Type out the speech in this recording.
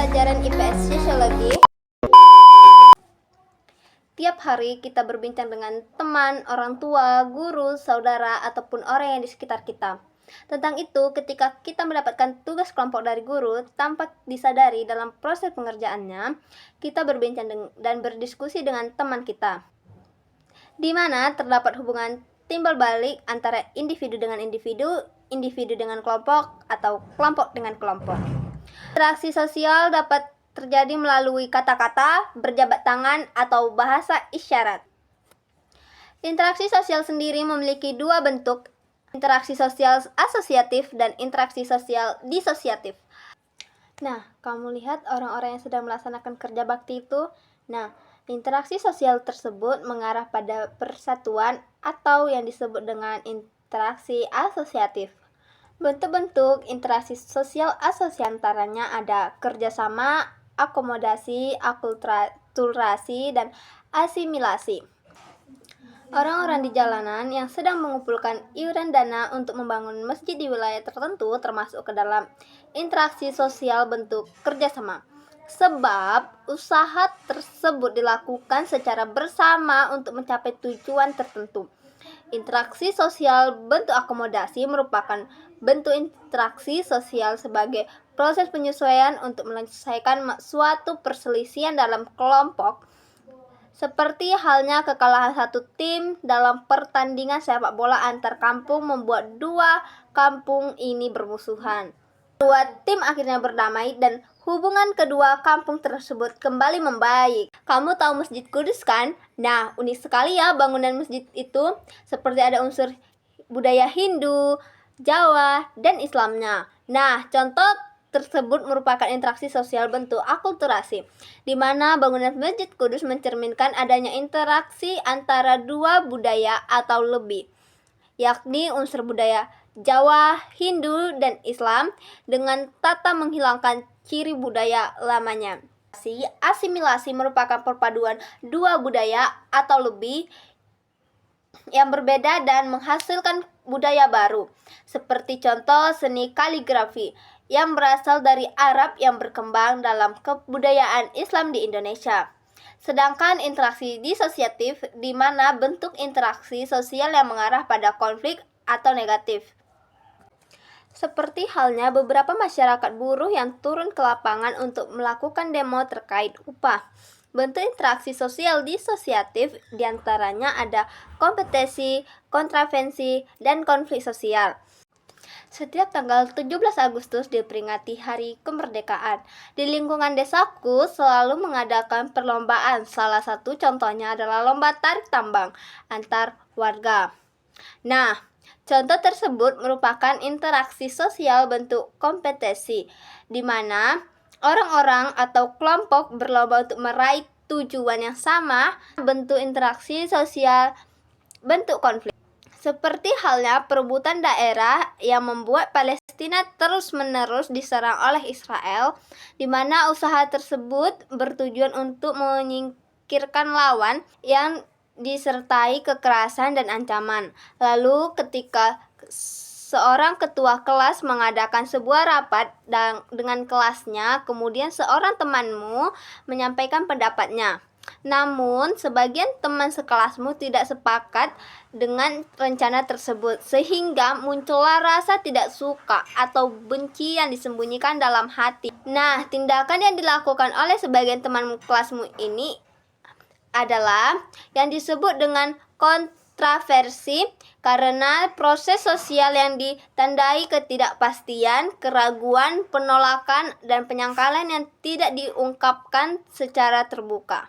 pelajaran IPS Sosiologi. Tiap hari kita berbincang dengan teman, orang tua, guru, saudara, ataupun orang yang di sekitar kita. Tentang itu, ketika kita mendapatkan tugas kelompok dari guru, tanpa disadari dalam proses pengerjaannya, kita berbincang dan berdiskusi dengan teman kita, di mana terdapat hubungan timbal balik antara individu dengan individu dengan kelompok, atau kelompok dengan kelompok. Interaksi sosial dapat terjadi melalui kata-kata, berjabat tangan, atau bahasa isyarat. Interaksi sosial sendiri memiliki dua bentuk, interaksi sosial asosiatif dan interaksi sosial disosiatif. Nah, kamu lihat orang-orang yang sedang melaksanakan kerja bakti itu? Nah, interaksi sosial tersebut mengarah pada persatuan atau yang disebut dengan interaksi asosiatif. Bentuk-bentuk interaksi sosial asosiatif antaranya ada kerjasama, akomodasi, akulturasi, dan asimilasi. Orang-orang di jalanan yang sedang mengumpulkan iuran dana untuk membangun masjid di wilayah tertentu termasuk ke dalam interaksi sosial bentuk kerjasama. Sebab usaha tersebut dilakukan secara bersama untuk mencapai tujuan tertentu. Interaksi sosial bentuk akomodasi merupakan bentuk interaksi sosial sebagai proses penyesuaian untuk menyelesaikan suatu perselisihan dalam kelompok, seperti halnya kekalahan satu tim dalam pertandingan sepak bola antar kampung membuat dua kampung ini bermusuhan. Dua tim akhirnya berdamai dan hubungan kedua kampung tersebut kembali membaik. Kamu tahu Masjid Kudus kan? Nah, unik sekali ya bangunan masjid itu, seperti ada unsur budaya Hindu, Jawa, dan Islamnya. Nah, contoh tersebut merupakan interaksi sosial bentuk akulturasi, di mana bangunan Masjid Kudus mencerminkan adanya interaksi antara dua budaya atau lebih, yakni unsur budaya Jawa, Hindu, dan Islam dengan tata menghilangkan ciri budaya lamanya. Asimilasi merupakan perpaduan dua budaya atau lebih yang berbeda dan menghasilkan budaya baru, seperti contoh seni kaligrafi yang berasal dari Arab yang berkembang dalam kebudayaan Islam di Indonesia. Sedangkan interaksi disosiatif di mana bentuk interaksi sosial yang mengarah pada konflik atau negatif. Seperti halnya beberapa masyarakat buruh yang turun ke lapangan untuk melakukan demo terkait upah. Bentuk interaksi sosial disosiatif diantaranya ada kompetisi, kontravensi, dan konflik sosial. Setiap tanggal 17 Agustus diperingati Hari Kemerdekaan. Di lingkungan desaku selalu mengadakan perlombaan. Salah satu contohnya adalah lomba tarik tambang antar warga. Nah, contoh tersebut merupakan interaksi sosial bentuk kompetisi, di mana orang-orang atau kelompok berlomba untuk meraih tujuan yang sama. Bentuk interaksi sosial bentuk konflik, seperti halnya perebutan daerah yang membuat Palestina terus-menerus diserang oleh Israel, di mana usaha tersebut bertujuan untuk menyingkirkan lawan yang disertai kekerasan dan ancaman. Lalu ketika seorang ketua kelas mengadakan sebuah rapat dengan kelasnya, kemudian seorang temanmu menyampaikan pendapatnya. Namun, sebagian teman sekelasmu tidak sepakat dengan rencana tersebut, sehingga muncullah rasa tidak suka atau benci yang disembunyikan dalam hati. Nah, tindakan yang dilakukan oleh sebagian teman kelasmu ini adalah yang disebut dengan kontraversi, karena proses sosial yang ditandai ketidakpastian, keraguan, penolakan, dan penyangkalan yang tidak diungkapkan secara terbuka.